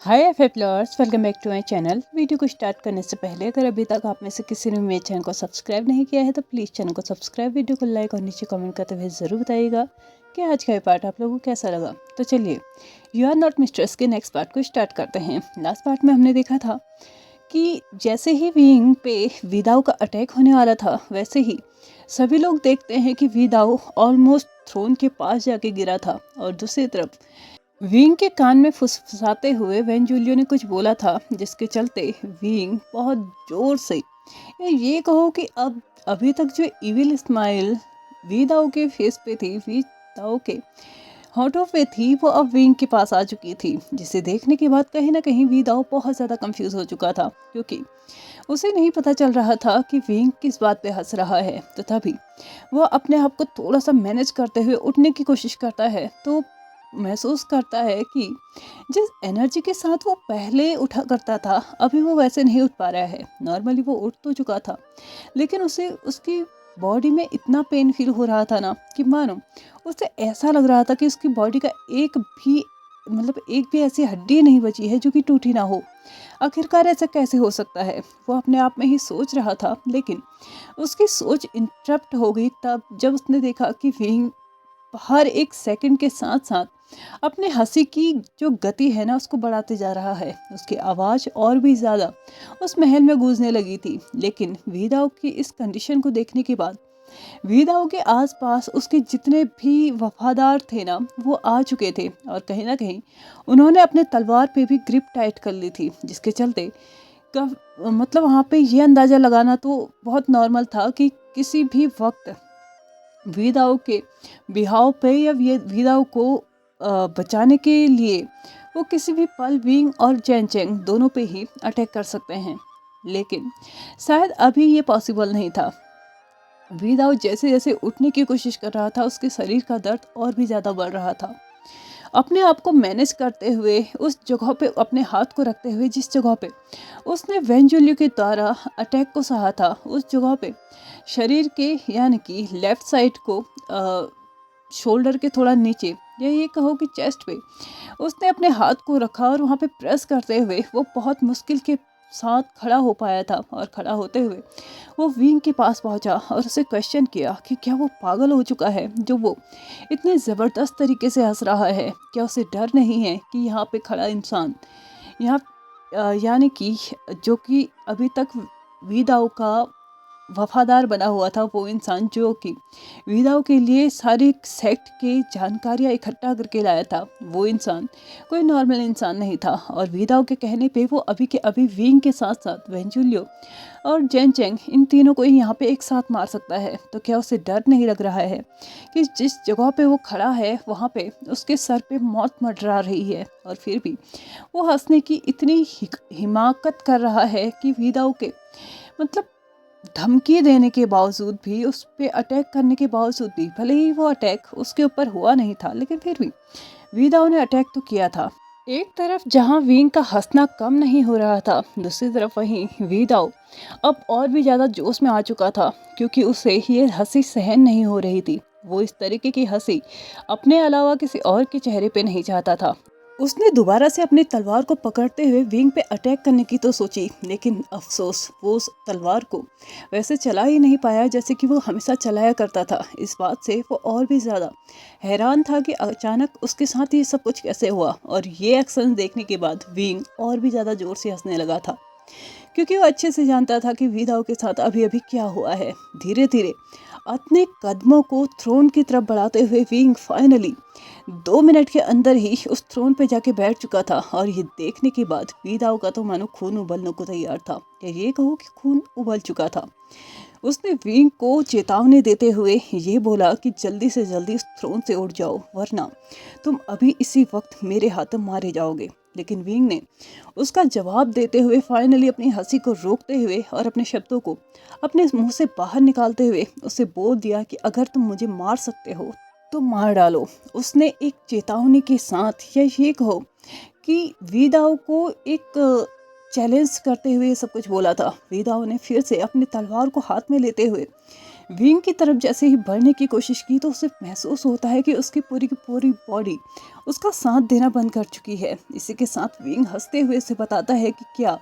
Hi F lovers, welcome back to my channel. Video को start करने से पहले अगर अभी तक आप में से किसी ने मेरे चैनल को सब्सक्राइब नहीं किया है तो प्लीज़ चैनल को सब्सक्राइब, वीडियो को लाइक और नीचे कमेंट करते हुए ज़रूर बताइएगा कि आज का ये पार्ट आप लोगों को कैसा लगा। तो चलिए, यू आर नॉट मिस्ट्रेस के नेक्स्ट पार्ट को स्टार्ट करते हैं। लास्ट पार्ट में हमने देखा था कि जैसे ही विंग पे वीदाऊ का अटैक होने वाला था, वैसे ही सभी लोग देखते हैं कि वीदाऊ ऑलमोस्ट थ्रोन के पास जाके गिरा था और दूसरी तरफ विंग के कान में फुसफुसाते हुए वेंजुलियो ने कुछ बोला था, जिसके चलते विंग बहुत जोर से, या ये कहो कि अब अभी तक जो इविल स्माइल वीदाओ के फेस पे थी, वीदाओ के होठों पे थी, वो अब विंग के पास आ चुकी थी। जिसे देखने के बाद कहीं ना कहीं वीदाओ बहुत ज़्यादा कंफ्यूज हो चुका था, क्योंकि उसे नहीं पता चल रहा था कि विंग किस बात पे हंस रहा है। तो तभी वो अपने आप को थोड़ा सा मैनेज करते हुए उठने की कोशिश करता है, तो महसूस करता है कि जिस एनर्जी के साथ वो पहले उठा करता था, अभी वो वैसे नहीं उठ पा रहा है। नॉर्मली वो उठ तो चुका था, लेकिन उसे उसकी बॉडी में इतना पेन फील हो रहा था ना, कि मानो उसे ऐसा लग रहा था कि उसकी बॉडी का एक भी ऐसी हड्डी नहीं बची है जो कि टूटी ना हो। आखिरकार ऐसा कैसे हो सकता है, वो अपने आप में ही सोच रहा था। लेकिन उसकी सोच इंटरप्ट हो गई तब जब उसने देखा कि विंग हर एक सेकंड के साथ साथ अपने हंसी की जो गति है ना, उसको बढ़ाते जा रहा है। उसकी आवाज़ और भी ज़्यादा उस महल में गूंजने लगी थी। लेकिन वीदाओ की इस कंडीशन को देखने के बाद वीदाओ के आसपास उसके जितने भी वफादार थे ना, वो आ चुके थे और कहीं ना कहीं उन्होंने अपने तलवार पे भी ग्रिप टाइट कर ली थी, जिसके चलते मतलब वहाँ पे ये अंदाज़ा लगाना तो बहुत नॉर्मल था कि किसी भी वक्त वीदाओ के बिहाव पे या वीदाओ को बचाने के लिए वो किसी भी पल विंग और चेंग दोनों पे ही अटैक कर सकते हैं। लेकिन शायद अभी ये पॉसिबल नहीं था। वीदाओ जैसे जैसे उठने की कोशिश कर रहा था, उसके शरीर का दर्द और भी ज़्यादा बढ़ रहा था। अपने आप को मैनेज करते हुए उस जगह पे अपने हाथ को रखते हुए, जिस जगह पे उसने वेंजुलियो के द्वारा अटैक को सहा था, उस जगह पे शरीर के यानी कि लेफ्ट साइड को शोल्डर के थोड़ा नीचे, या ये कहो कि चेस्ट पे उसने अपने हाथ को रखा और वहाँ पे प्रेस करते हुए वो बहुत मुश्किल के साथ खड़ा हो पाया था। और खड़ा होते हुए वो विंग के पास पहुंचा और उसे क्वेश्चन किया कि क्या वो पागल हो चुका है, जो वो इतने ज़बरदस्त तरीके से हंस रहा है। क्या उसे डर नहीं है कि यहाँ पे खड़ा इंसान, यहाँ यानी कि जो कि अभी तक वीदाओ का वफादार बना हुआ था, वो इंसान जो कि वीदाओ के लिए सारी सेक्ट की जानकारियाँ इकट्ठा करके लाया था, वो इंसान कोई नॉर्मल इंसान नहीं था। और वीदाओ के कहने पे वो अभी के अभी विंग के साथ साथ वेंजुलियो और चेंग इन तीनों को ही यहाँ पे एक साथ मार सकता है। तो क्या उसे डर नहीं लग रहा है कि जिस जगह पे वो खड़ा है वहाँ पे उसके सर पे मौत मंडरा रही है, और फिर भी वो हंसने की इतनी हिमाकत कर रहा है कि वीदाओ के मतलब धमकी देने के बावजूद भी, उस पे अटैक करने के बावजूद भी, भले ही वो अटैक उसके ऊपर हुआ नहीं था, लेकिन फिर भी वीदाओ ने अटैक तो किया था। एक तरफ जहां विंग का हंसना कम नहीं हो रहा था, दूसरी तरफ वहीं वीदाओ अब और भी ज़्यादा जोश में आ चुका था, क्योंकि उसे ये हंसी सहन नहीं हो रही थी। वो इस तरीके की हंसी अपने अलावा किसी और के चेहरे पे नहीं चाहता था। उसने दोबारा से अपनी तलवार को पकड़ते हुए विंग पे अटैक करने की तो सोची, लेकिन अफसोस वो उस तलवार को वैसे चला ही नहीं पाया जैसे कि वो हमेशा चलाया करता था। इस बात से वो और भी ज़्यादा हैरान था कि अचानक उसके साथ ये सब कुछ कैसे हुआ। और ये एक्शन देखने के बाद विंग और भी ज़्यादा ज़ोर से हंसने लगा था, क्योंकि वो अच्छे से जानता था कि वीदाओ के साथ अभी अभी क्या हुआ है। धीरे धीरे अपने कदमों को थ्रोन की तरफ बढ़ाते हुए विंग फाइनली 2 मिनट के अंदर ही उस थ्रोन पे जाके बैठ चुका था। और ये देखने के बाद वीदाओ का तो मानो खून उबलने को तैयार था, या ये कहो कि खून उबल चुका था। उसने विंग को चेतावनी देते हुए ये बोला कि जल्दी से जल्दी उस थ्रोन से उठ जाओ, वरना तुम अभी इसी वक्त मेरे हाथों मारे जाओगे। लेकिन विंग ने उसका जवाब देते हुए फाइनली अपनी हंसी को रोकते हुए और अपने शब्दों को अपने मुंह से बाहर निकालते हुए उसे बोल दिया कि अगर तुम मुझे मार सकते हो तो मार डालो। उसने एक चेतावनी के साथ, या ये कहो कि वीदाओ को एक चैलेंज करते हुए सब कुछ बोला था। वीदाओ ने फिर से अपनी तलवार को हाथ में लेते हुए विंग की तरफ जैसे ही बढ़ने की कोशिश की तो उसे महसूस होता है कि उसकी पूरी की पूरी बॉडी उसका साथ देना बंद कर चुकी है। इसी के साथ विंग हंसते हुए उसे बताता है कि क्या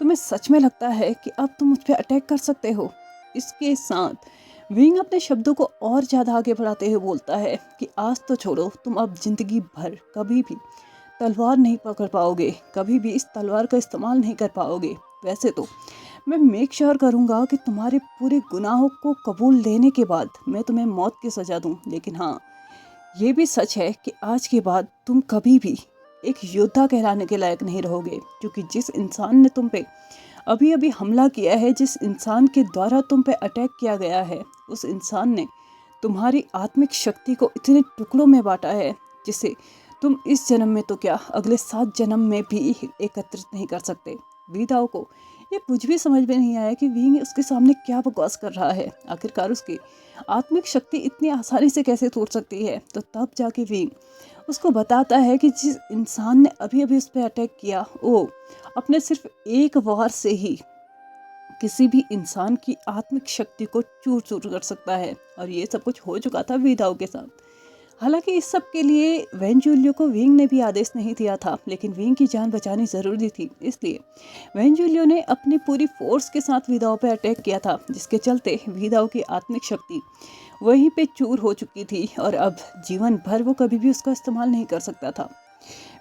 तुम्हें सच में लगता है कि अब तुम मुझ पर अटैक कर सकते हो। इसके साथ विंग अपने शब्दों को और ज़्यादा आगे बढ़ाते हुए बोलता है कि आज तो छोड़ो, तुम अब जिंदगी भर कभी भी तलवार नहीं पकड़ पाओगे, कभी भी इस तलवार का इस्तेमाल नहीं कर पाओगे। वैसे तो मैं मेक श्योर करूँगा कि तुम्हारे पूरे गुनाहों को कबूल लेने के बाद मैं तुम्हें मौत की सज़ा दूँ, लेकिन हाँ, ये भी सच है कि आज के बाद तुम कभी भी एक योद्धा कहलाने के लायक नहीं रहोगे, क्योंकि जिस इंसान ने तुम पे अभी अभी हमला किया है, जिस इंसान के द्वारा तुम पे अटैक किया गया है, उस इंसान ने तुम्हारी आत्मिक शक्ति को इतने टुकड़ों में बांटा है जिसे तुम इस जन्म में तो क्या अगले 7 जन्म में भी एकत्रित नहीं कर सकते। वीदाओ को ये कुछ भी समझ में नहीं आया कि विंग उसके सामने क्या बकवास कर रहा है। आखिरकार उसकी आत्मिक शक्ति इतनी आसानी से कैसे टूट सकती है। तो तब जाके विंग उसको बताता है कि जिस इंसान ने अभी अभी उस पर अटैक किया, वो अपने सिर्फ एक वार से ही किसी भी इंसान की आत्मिक शक्ति को चूर चूर कर सकता है। और ये सब कुछ हो चुका था वीदाओ के साथ। हालांकि इस सब के लिए वेंजुलियो को विंग ने भी आदेश नहीं दिया था, लेकिन विंग की जान बचानी जरूरी थी, इसलिए वेंजुलियो ने अपनी पूरी फोर्स के साथ वीदाओ पर अटैक किया था, जिसके चलते वीदाओ की आत्मिक शक्ति वहीं पे चूर हो चुकी थी और अब जीवन भर वो कभी भी उसका इस्तेमाल नहीं कर सकता था।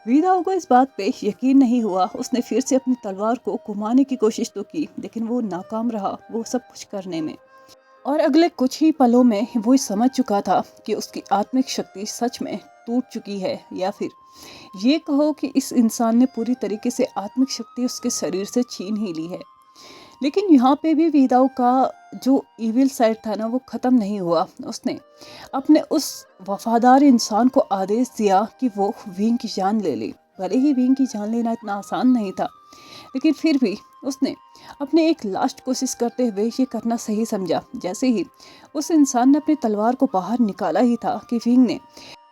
वीदाओ को इस बात पे यकीन नहीं हुआ। उसने फिर से अपनी तलवार को घुमाने की कोशिश तो की, लेकिन वो नाकाम रहा वो सब कुछ करने में। और अगले कुछ ही पलों में वो समझ चुका था कि उसकी आत्मिक शक्ति सच में टूट चुकी है, या फिर ये कहो कि इस इंसान ने पूरी तरीके से आत्मिक शक्ति उसके शरीर से छीन ही ली है। लेकिन यहाँ पे भी वीदाओ का जो इविल साइड था ना, वो ख़त्म नहीं हुआ। उसने अपने उस वफादार इंसान को आदेश दिया कि वो विंग की जान ले ले। भले ही विंग की जान लेना इतना आसान नहीं था, लेकिन फिर भी उसने अपने एक लास्ट कोशिश करते हुए ये करना सही समझा। जैसे ही उस इंसान ने अपनी तलवार को बाहर निकाला ही था कि विंग ने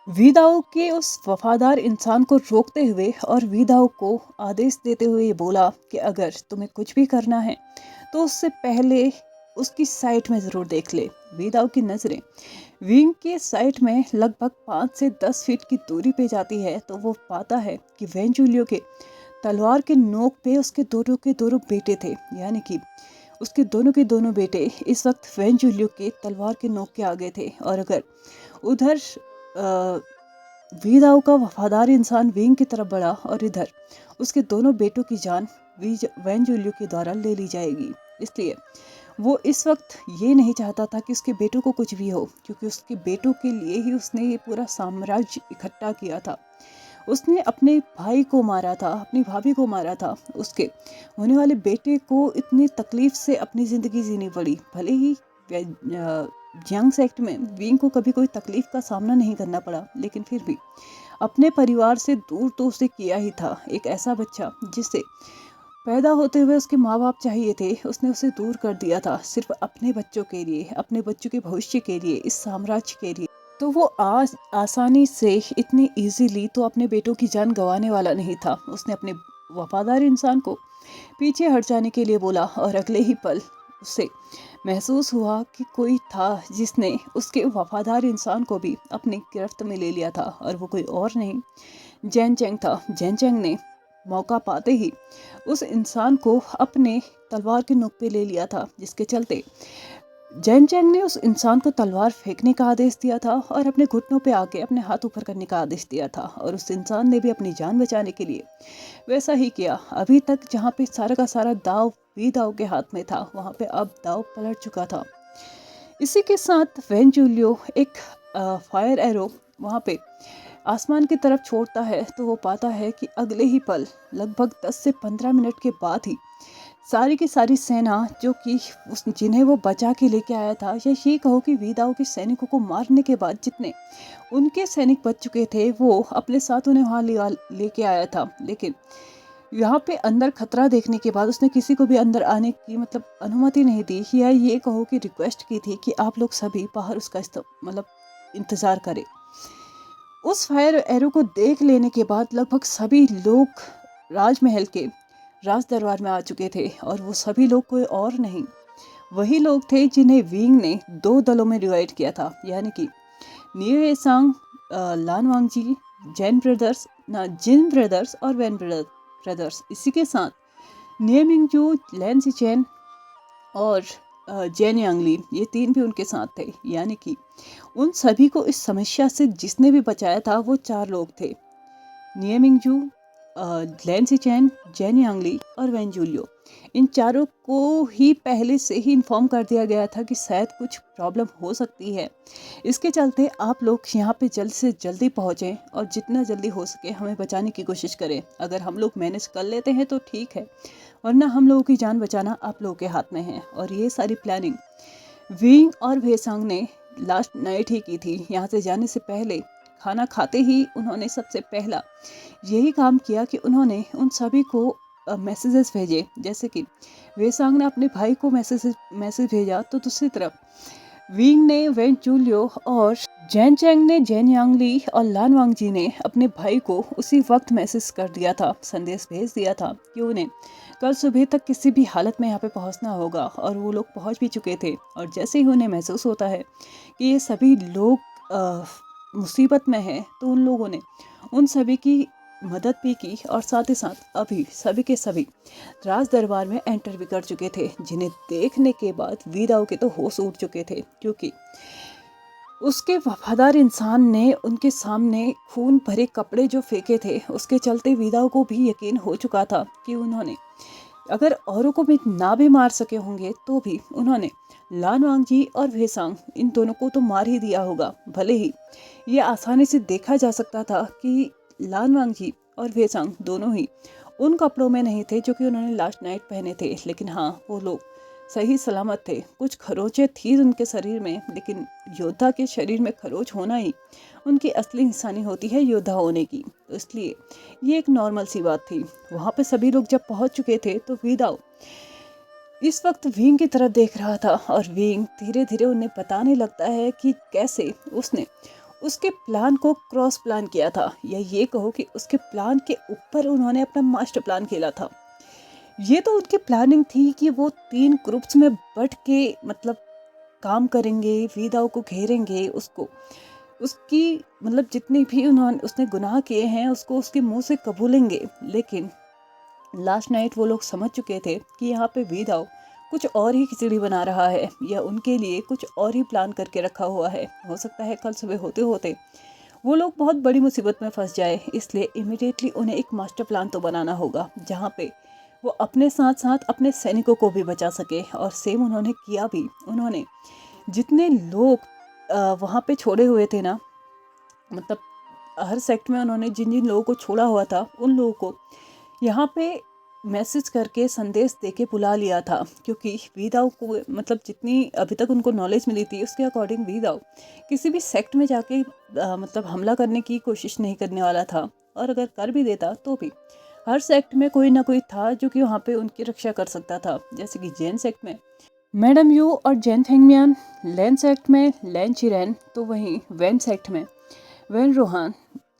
वीदाओ के उस वफादार इंसान को रोकते हुए और वीदाओ को आदेश देते हुए ये बोला कि अगर तुम्हें कुछ भी करना है तो उससे पहले उसकी साइट में ज़रूर देख ले। वीदाओ की नज़रें विंग के साइट में लगभग 5 से 10 फीट की दूरी पे जाती है, तो वो पाता है कि वेंजुलियो के तलवार के नोक पे उसके दोनों के दोनों बेटे थे, यानी कि उसके दोनों के दोनों बेटे इस वक्त वेंजुलियो के तलवार के नोक के आगे थे। और अगर उधर वीदाओ का वफादार इंसान विंग की तरफ बढ़ा और इधर उसके दोनों बेटों की जान वेंजुलियो के द्वारा ले ली जाएगी। इसलिए वो इस वक्त ये नहीं चाहता था कि उसके बेटों को कुछ भी हो, क्योंकि उसके बेटों के लिए ही उसने ये पूरा साम्राज्य इकट्ठा किया था। उसने अपने भाई को मारा था, अपनी भाभी को मारा था, उसके होने वाले बेटे को इतनी तकलीफ से अपनी ज़िंदगी जीनी पड़ी। भले ही यंग सेक्ट में विंग को कभी कोई तकलीफ का सामना नहीं करना पड़ा, लेकिन फिर भी अपने परिवार से दूर तो उसे किया ही था। एक ऐसा बच्चा जिसे पैदा होते हुए उसके माँ बाप चाहिए थे, उसने उसे दूर कर दिया था सिर्फ अपने बच्चों के लिए, अपने बच्चों के भविष्य के लिए, इस साम्राज्य के लिए। तो वो आज आसानी से इतनी इजीली तो अपने बेटों की जान गंवाने वाला नहीं था। उसने अपने वफादार इंसान को पीछे हट जाने के लिए बोला और अगले ही पल उसे महसूस हुआ कि कोई था जिसने उसके वफादार इंसान को भी अपनी गिरफ्त में ले लिया था, और वो कोई और नहीं जैन चेंग था। जैन चेंग ने मौका पाते ही उस इंसान को अपने तलवार के नोक पे ले लिया था, जिसके चलते जैन चेंग ने उस इंसान को तलवार फेंकने का आदेश दिया था और अपने घुटनों पे आके अपने हाथ ऊपर करने का आदेश दिया था। और उस इंसान ने भी अपनी जान बचाने के लिए वैसा ही किया। अभी तक जहाँ पे सारा का सारा दाव वीदाओ के हाथ में था, वहाँ पे अब दाव पलट चुका था। इसी के साथ वेंजुलियो एक फायर एरो वहाँ पे आसमान की तरफ छोड़ता है, तो वो पाता है कि अगले ही पल लगभग 10 से 15 मिनट के बाद ही सारी की सारी सेना जो कि जिन्हें वो बचा के लेके आया था, या ये कहो कि वीदाओ के सैनिकों को मारने के बाद जितने उनके सैनिक बच चुके थे, वो अपने साथ उन्हें वहाँ लेके आया था। लेकिन यहाँ पे अंदर खतरा देखने के बाद उसने किसी को भी अंदर आने की अनुमति नहीं दी, या ये कहो कि रिक्वेस्ट की थी कि आप लोग सभी बाहर उसका इंतज़ार करें। उस फायर एरो को देख लेने के बाद लगभग सभी लोग राजमहल के राज दरबार में आ चुके थे, और वो सभी लोग कोई और नहीं, वही लोग थे जिन्हें विंग ने 2 दलों में डिवाइड किया था, यानी कि नियो येसांग, लान वांगजी, जिन ब्रदर्स और वैन ब्रदर्स। इसी के साथ नियो मिंगजू, लैन सिचेन और जेन यांगली, ये 3 भी उनके साथ थे। यानी कि उन सभी को इस समस्या से जिसने भी बचाया था वो 4 लोग थे, नियो मिंगजू, लैन सिचेन, जेन यांगली और वैन जूलियो। इन चारों को ही पहले से ही इन्फॉर्म कर दिया गया था कि शायद कुछ प्रॉब्लम हो सकती है। इसके चलते आप लोग यहाँ पे जल्द से जल्दी पहुँचें और जितना जल्दी हो सके हमें बचाने की कोशिश करें। अगर हम लोग मैनेज कर लेते हैं तो ठीक है, वरना हम लोगों की जान बचाना आप लोगों के हाथ में है। और ये सारी प्लानिंग विंग और वेसांग ने लास्ट नाइट ही की थी। यहाँ से जाने से पहले खाना खाते ही उन्होंने सबसे पहला यही काम किया कि उन्होंने उन सभी को मैसेजेस भेजे। जैसे कि वेसांग ने अपने भाई को मैसेज भेजा, तो दूसरी तरफ विंग ने वैन जूलियो और जैन चैंग ने जेन यांगली और लान वांगजी ने अपने भाई को उसी वक्त मैसेज कर दिया था, संदेश भेज दिया था कि उन्हें कल सुबह तक किसी भी हालत में यहाँ पे पहुँचना होगा। और वो लोग पहुँच भी चुके थे। और जैसे ही उन्हें महसूस होता है कि ये सभी लोग मुसीबत में हैं, तो उन लोगों ने उन सभी की मदद भी की और साथ ही साथ अभी सभी के सभी राज दरबार में एंटर भी कर चुके थे, जिन्हें देखने के बाद वीदाओ के तो होश उड़ चुके थे, क्योंकि उसके वफादार इंसान ने उनके सामने खून भरे कपड़े जो फेंके थे, उसके चलते वीदाओ को भी यकीन हो चुका था कि उन्होंने अगर औरों को भी ना भी मार सके होंगे तो भी उन्होंने लान वांगजी और वेसांग, इन दोनों को तो मार ही दिया होगा। भले ही ये आसानी से देखा जा सकता था कि लान वांगजी और वेसांग दोनों ही उन कपड़ों में नहीं थे जो कि उन्होंने लास्ट नाइट पहने थे, लेकिन हाँ, वो लोग सही सलामत थे। कुछ खरोंचे थी उनके शरीर में, लेकिन योद्धा के शरीर में खरोच होना ही उनकी असली निशानी होती है योद्धा होने की, तो इसलिए ये एक नॉर्मल सी बात थी। वहाँ पे सभी लोग जब पहुँच चुके थे तो वीदाओ इस वक्त विंग की तरफ देख रहा था और विंग धीरे धीरे उन्हें बताने लगता है कि कैसे उसने उसके प्लान को क्रॉस प्लान किया था, या ये कहो कि उसके प्लान के ऊपर उन्होंने अपना मास्टर प्लान खेला था। ये तो उनकी प्लानिंग थी कि वो 3 ग्रुप्स में बट के मतलब काम करेंगे, वीदाओ को घेरेंगे, उसको उसकी मतलब जितने भी उसने गुनाह किए हैं उसको उसके मुंह से कबूलेंगे। लेकिन लास्ट नाइट वो लोग समझ चुके थे कि यहाँ पे वीदाओ कुछ और ही खिचड़ी बना रहा है, या उनके लिए कुछ और ही प्लान करके रखा हुआ है। हो सकता है कल सुबह होते होते वो लोग बहुत बड़ी मुसीबत में फंस जाए, इसलिए इमिडिएटली उन्हें एक मास्टर प्लान तो बनाना होगा जहाँ पे वो अपने साथ साथ अपने सैनिकों को भी बचा सके। और सेम उन्होंने किया भी। उन्होंने जितने लोग वहाँ पे छोड़े हुए थे ना, मतलब हर सेक्ट में उन्होंने जिन जिन लोगों को छोड़ा हुआ था उन लोगों को यहाँ पे मैसेज करके संदेश देके बुला लिया था, क्योंकि वीदाओ को मतलब जितनी अभी तक उनको नॉलेज मिली थी उसके अकॉर्डिंग वीदाओ किसी भी सेक्ट में जाके मतलब हमला करने की कोशिश नहीं करने वाला था। और अगर कर भी देता तो भी हर सेक्ट में कोई ना कोई था जो कि वहाँ पे उनकी रक्षा कर सकता था। जैसे कि जैन सेक्ट में मैडम यू और जैन थेंगमियान, लैन सेक्ट में लैन चिरेन, तो वहीं वैन सेक्ट में वैन रोहान।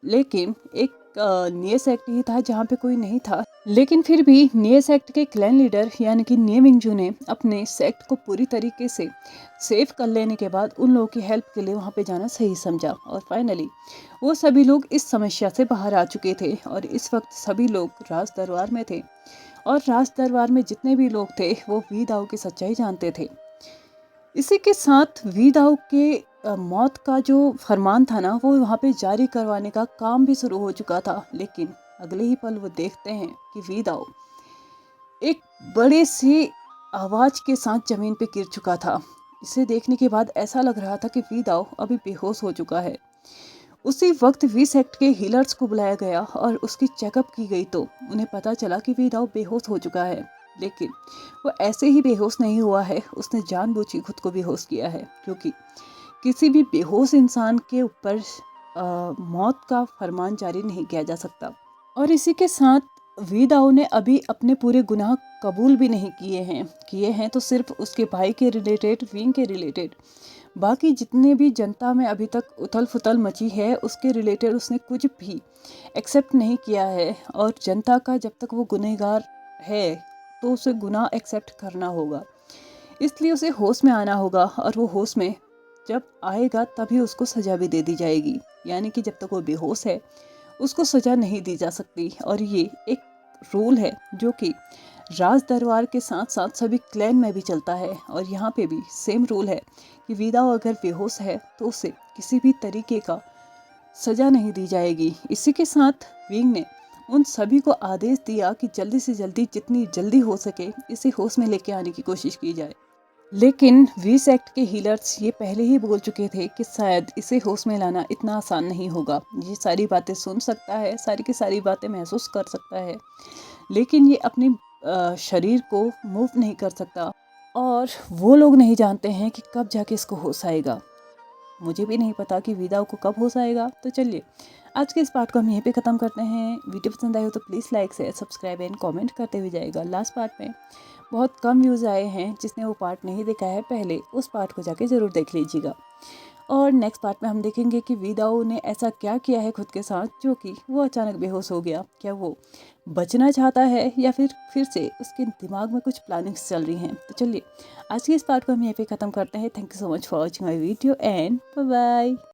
लेकिन एक निये सेक्ट ही था जहाँ पे कोई नहीं था, लेकिन फिर भी निये सेक्ट के क्लैन लीडर यानी कि निये मिंगजू ने अपने सेक्ट को पूरी तरीके से सेफ कर लेने के बाद उन लोगों की हेल्प के लिए वहाँ पे जाना सही समझा। और फाइनली वो सभी लोग इस समस्या से बाहर आ चुके थे और इस वक्त सभी लोग राज दरबार में थे। और राज दरबार में जितने भी लोग थे वो वीदाओ की सच्चाई जानते थे। इसी के साथ वीदाओ के मौत का जो फरमान था ना, वो वहाँ पे जारी करवाने का काम भी शुरू हो चुका था। लेकिन अगले ही पल वो देखते हैं कि वीदाओ एक बड़े से आवाज के साथ जमीन पे गिर चुका था। इसे देखने के बाद ऐसा लग रहा था कि वीदाओ अभी बेहोश हो चुका है। उसी वक्त वी सेक्ट के हीलर्स को बुलाया गया और उसकी चेकअप की गई, तो उन्हें पता चला कि वीदाओ बेहोश हो चुका है। लेकिन वो ऐसे ही बेहोश नहीं हुआ है, उसने जानबूझ खुद को बेहोश किया है, क्योंकि किसी भी बेहोश इंसान के ऊपर मौत का फरमान जारी नहीं किया जा सकता। और इसी के साथ वीदाओ ने अभी अपने पूरे गुनाह कबूल भी नहीं किए हैं तो सिर्फ उसके भाई के रिलेटेड, विंग के रिलेटेड। बाकी जितने भी जनता में अभी तक उथल फुथल मची है उसके रिलेटेड उसने कुछ भी एक्सेप्ट नहीं किया है। और जनता का जब तक वो गुनहगार है तो उसे गुनाह एक्सेप्ट करना होगा। इसलिए उसे होश में आना होगा, और वो होश में जब आएगा तभी उसको सज़ा भी दे दी जाएगी। यानी कि जब तक वो बेहोश है उसको सज़ा नहीं दी जा सकती। और ये एक रूल है जो कि राज दरबार के साथ साथ सभी क्लैन में भी चलता है। और यहाँ पे भी सेम रूल है कि वीदाओ अगर बेहोश है तो उसे किसी भी तरीके का सज़ा नहीं दी जाएगी। इसी के साथ विंग ने उन सभी को आदेश दिया कि जल्दी से जल्दी, जितनी जल्दी हो सके, इसे होश में लेके आने की कोशिश की जाए। लेकिन वी सेक्ट के हीलर्स ये पहले ही बोल चुके थे कि शायद इसे होश में लाना इतना आसान नहीं होगा। ये सारी बातें सुन सकता है, सारी की सारी बातें महसूस कर सकता है, लेकिन ये अपनी शरीर को मूव नहीं कर सकता। और वो लोग नहीं जानते हैं कि कब जाके इसको होश आएगा। मुझे भी नहीं पता कि वीदाओ को कब होश आएगा। तो चलिए आज के इस पार्ट को हम यहीं पे ख़त्म करते हैं। वीडियो पसंद आई हो तो please like share subscribe and comment करते हुए जाएगा। लास्ट पार्ट में बहुत कम व्यूज़ आए हैं, जिसने वो पार्ट नहीं देखा है पहले उस पार्ट को जाके ज़रूर देख लीजिएगा। और नेक्स्ट पार्ट में हम देखेंगे कि वीदाओ ने ऐसा क्या किया है खुद के साथ जो कि वो अचानक बेहोश हो गया। क्या वो बचना चाहता है या फिर से उसके दिमाग में कुछ प्लानिंग्स चल रही हैं। तो चलिए आज के इस पार्ट को हम यहीं पे ख़त्म करते हैं। Thank you so much for watching my video and bye bye.